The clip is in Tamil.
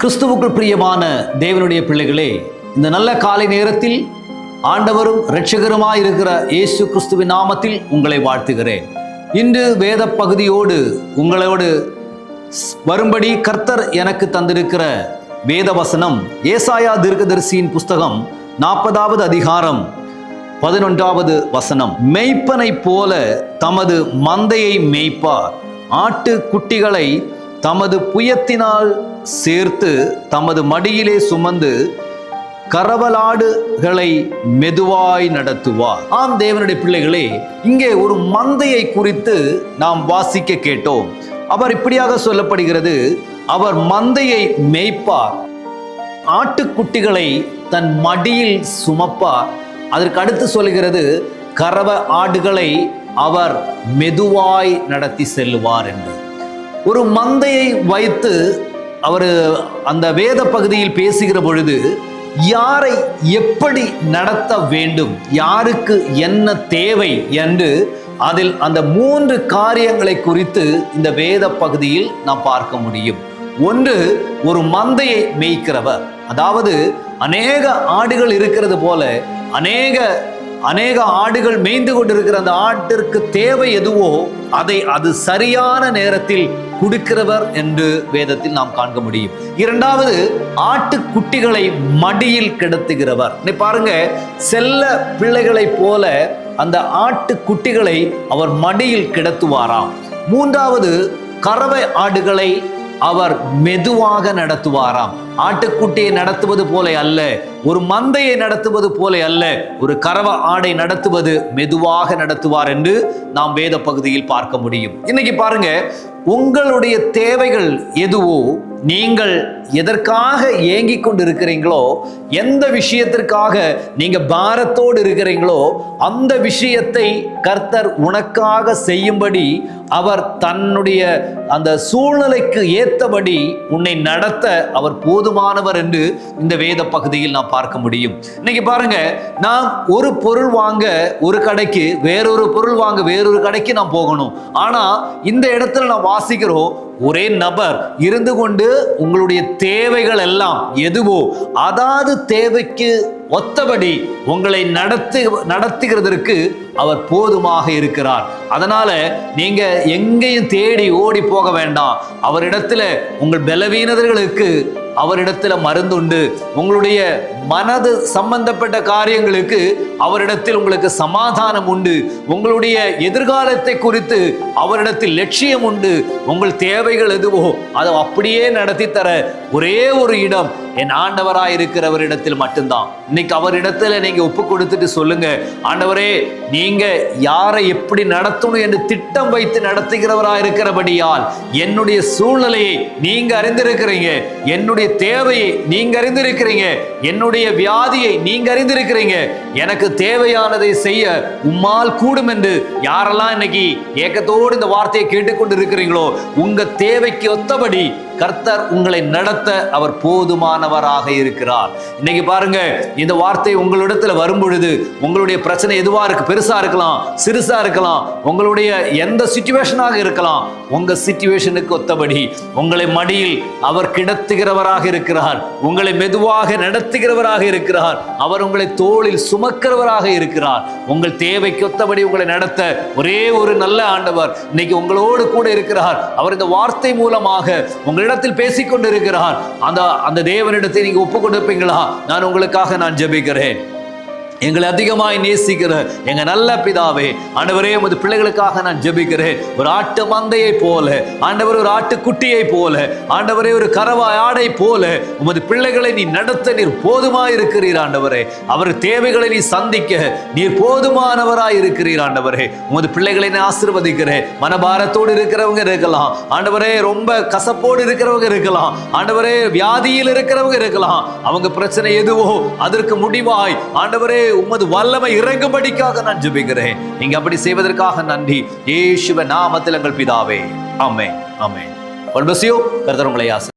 கிறிஸ்துவுக்குள் பிரியமான தேவனுடைய பிள்ளைகளே, இந்த நல்ல காலை நேரத்தில் ஆண்டவரும் இரட்சகருமாய் இருக்கிற இயேசு கிறிஸ்துவின் நாமத்தில் உங்களை வாழ்த்துகிறேன். இன்று வேத பகுதியோடு உங்களோடு வரும்படி கர்த்தர் எனக்கு தந்திருக்கிற வேத வசனம் ஏசாயா தீர்க்கதரிசியின் புஸ்தகம் 40வது அதிகாரம் 11வது வசனம். மேய்ப்பனை போல தமது மந்தையை மேய்ப்பார், ஆட்டு குட்டிகளை தமது புயத்தினால் சேர்த்து தமது மடியிலே சுமந்து கரவலாடுகளை மெதுவாய் நடத்துவார். ஆம் தேவனுடைய பிள்ளைகளே, இங்கே ஒரு மந்தையை குறித்து நாம் வாசிக்க கேட்டோம். அவர் இப்படியாக சொல்லப்படுகிறது, அவர் மந்தையை மேய்ப்பார், ஆட்டுக்குட்டிகளை தன் மடியில் சுமப்பார். அதற்கு அடுத்து சொல்கிறது, கரவ ஆடுகளை அவர் மெதுவாய் நடத்தி செல்லுவார் என்று. ஒரு மந்தையை வைத்து அவர் அந்த வேத பகுதியில் பேசுகிற பொழுது யாரை எப்படி நடத்த வேண்டும், யாருக்கு என்ன தேவை என்று அதில் அந்த 3 காரியங்களை குறித்து இந்த வேத பகுதியில் நாம் பார்க்க முடியும். ஒன்று, ஒரு மந்தையை மேய்க்கிறவர், அதாவது அநேக ஆடுகள் இருக்கிறது போல அநேக ஆடுகள் மேய்ந்து கொண்டிருக்கிற அந்த ஆட்டிற்கு தேவை எதுவோ அதை அது சரியான நேரத்தில் கொடுக்கிறவர் என்று வேதத்தில் நாம் காண்க முடியும். இரண்டாவது, ஆட்டுக்குட்டிகளை மடியில் கிடத்துகிறவர். பாருங்க, செல்ல பிள்ளைகளை போல அந்த ஆட்டுக்குட்டிகளை அவர் மடியில் கிடத்துவாராம். மூன்றாவது, கறவை ஆடுகளை அவர் மெதுவாக நடத்துவாராம். ஆட்டுக்குட்டியை நடத்துவது போல அல்ல, ஒரு மந்தையை நடத்துவது போல அல்ல, ஒரு கறவை ஆடை நடத்துவது மெதுவாக நடத்துவார் என்று நாம் வேத பகுதியில் பார்க்க முடியும். இன்னைக்கு பாருங்க, உங்களுடைய தேவைகள் எதுவோ, நீங்கள் எதற்காக ஏங்கிக் கொண்டு இருக்கிறீங்களோ, எந்த விஷயத்திற்காக நீங்க பாரத்தோடு இருக்கிறீங்களோ அந்த விஷயத்தை கர்த்தர் உனக்காக செய்யும்படி அவர் தன்னுடைய அந்த சூழ்நிலைக்கு ஏற்றபடி உன்னை நடத்த அவர் போதுமானவர் என்று இந்த வேத பகுதியில் நாம் பார்க்க முடியும். இன்னைக்கு பாருங்க, நாம் ஒரு பொருள் வாங்க ஒரு கடைக்கு, வேறொரு பொருள் வாங்க வேறொரு கடைக்கு நாம் போகணும். ஆனா இந்த இடத்துல நாம் வாசிக்கிறோம், ஒரே நபர் இருந்து கொண்டு உங்களுடைய தேவைகள் எல்லாம் எதுவோ அதாவது தேவைக்கு ஒத்தபடி உங்களை நடத்துகிறதற்கு அவர் போதுமாக இருக்கிறார். அதனால நீங்க எங்கேயும் தேடி ஓடி போக வேண்டாம். அவரிடத்துல உங்கள் பலவீனர்களுக்கு அவரிடத்துல மருந்துண்டு, உங்களுடைய மனது சம்பந்தப்பட்ட காரியங்களுக்கு அவரிடத்தில் உங்களுக்கு சமாதானம் உண்டு, உங்களுடைய எதிர்காலத்தை குறித்து அவரிடத்தில் லட்சியம் உண்டு. உங்கள் தேவைகள் எதுவோ அதை அப்படியே நடத்தி தர ஒரே ஒரு இடம் என் ஆண்டவராய் இருக்கிறவரிடத்தில் மட்டும்தான். இன்னைக்கு அவரிடத்துல நீங்க ஒப்பு கொடுத்துட்டு சொல்லுங்க, ஆண்டவரே, நீங்க யாரை எப்படி நடத்தணும் என்று திட்டம் வைத்து நடத்துகிறவராய் இருக்கிறபடியால் என்னுடைய சூழ்நிலையை நீங்க அறிந்திருக்கிறீங்க, என்னுடைய தேவையை நீங்க அறிந்திருக்கிறீங்க, என்னுடைய வியாதியை நீங்க அறிந்திருக்கிறீங்க. எனக்கு தேவையானதை செய்ய உம்மால் கூடும் என்று யாரெல்லாம் இன்னைக்கு ஏக்கத்தோடு இந்த வார்த்தையை கேட்டுக்கொண்டு இருக்கிறீங்களோ, உங்க தேவைக்கு ஒத்தபடி கர்த்தர் உங்களை நடத்த அவர் போதுமானவராக இருக்கிறார். இன்னைக்கு பாருங்க, இந்த வார்த்தை உங்களிடத்துல வரும் பொழுது உங்களுடைய பிரச்சனை எதுவா இருக்கு, பெருசா இருக்கலாம், சிறுசா இருக்கலாம், உங்களுடைய எந்த சிச்சுவேஷனாக இருக்கலாம், உங்க சிச்சுவேஷனுக்கு ஒத்தபடி உங்களை மடியில் அவர் கிடத்துகிறவராக இருக்கிறார், உங்களை மெதுவாக நடத்துகிறவராக இருக்கிறார், அவர் உங்களை தோளில் சுமக்கிறவராக இருக்கிறார். உங்கள் தேவைக்கு ஒத்தபடி உங்களை நடத்த ஒரே ஒரு நல்ல ஆண்டவர் இன்னைக்கு உங்களோடு கூட இருக்கிறார். அவர் இந்த வார்த்தை மூலமாக உங்களிடத்தில் பேசிக்கொண்டிருக்கிறார். அந்த தேவனிடத்தை நீங்க ஒப்பு கொடுப்பீங்களா? நான் உங்களுக்காக நான் ஜெபிக்கிறேன். எங்களை அதிகமாய் நேசிக்கிற எங்க நல்ல பிதாவே, ஆண்டவரே, உமது பிள்ளைகளுக்காக நான் ஜெபிக்கிறேன். ஒரு ஆட்டு மந்தையை போல ஆண்டவர், ஒரு ஆட்டுக்குட்டியை போல ஆண்டவரே, ஒரு கறவாய் ஆடை போல உமது பிள்ளைகளை நீ நடத்த நீர் போதுமாய் இருக்கிறீர் ஆண்டவரே. அவர் தேவைகளை நீ சந்திக்க நீர் போதுமானவராய் இருக்கிறீர் ஆண்டவரே. உமது பிள்ளைகளை நான் ஆசீர்வதிக்கிறேன். மனபாரத்தோடு இருக்கிறவங்க இருக்கலாம் ஆண்டவரே, ரொம்ப கசப்போடு இருக்கிறவங்க இருக்கலாம் ஆண்டவரே, வியாதியில் இருக்கிறவங்க இருக்கலாம். அவங்க பிரச்சனை எதுவோ அதற்கு முடிவாய் ஆண்டவரே உமது வல்லமை இறங்கும்படிக்காக நான் ஜெபிக்கிறேன். நீங்க அப்படி செய்வதற்காக நன்றி. இயேசுவின் நாமத்தில் எங்கள் பிதாவே, ஆமென், ஆமென். கர்த்தர் உங்களை ஆசீர்வதிப்பார்.